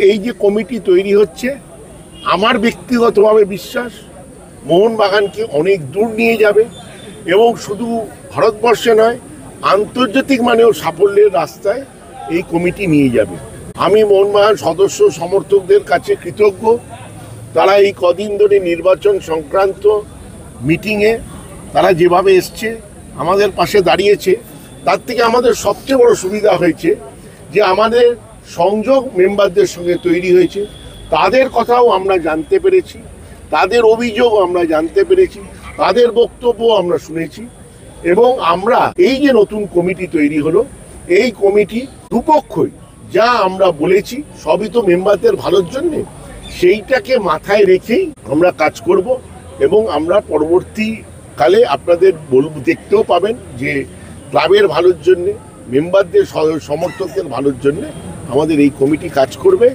এই যে কমিটি তৈরি হচ্ছে, আমার ব্যক্তিগতভাবে বিশ্বাস মোহনবাগানকে অনেক দূর নিয়ে যাবে এবং শুধু ভারতবর্ষে নয়, আন্তর্জাতিক মানেও সাফল্যের রাস্তায় এই কমিটি নিয়ে যাবে। আমি মোহনবাগান সদস্য সমর্থকদের কাছে কৃতজ্ঞ। তারা এই কদিন ধরে নির্বাচন সংক্রান্ত মিটিংয়ে তারা যেভাবে এসছে, আমাদের পাশে দাঁড়িয়েছে, তার থেকে আমাদের সবচেয়ে বড় সুবিধা হয়েছে যে আমাদের সংযোগ মেম্বারদের সঙ্গে তৈরি হয়েছে। তাদের কথাও আমরা জানতে পেরেছি, তাদের অভিযোগ আমরা জানতে পেরেছি, তাদের বক্তব্য আমরা শুনেছি এবং আমরা এই যে নতুন কমিটি তৈরি হলো, এই কমিটি দুপক্ষই যা আমরা বলেছি সবই তো মেম্বারদের ভালোর জন্যে, সেইটাকে মাথায় রেখেই আমরা কাজ করব এবং আমরা পরবর্তীকালে আপনাদের দেখতেও পাবেন যে ক্লাবের ভালোর জন্যে, মেম্বারদের সমর্থকদের ভালোর জন্যে আমাদের এই কমিটি কাজ করবে।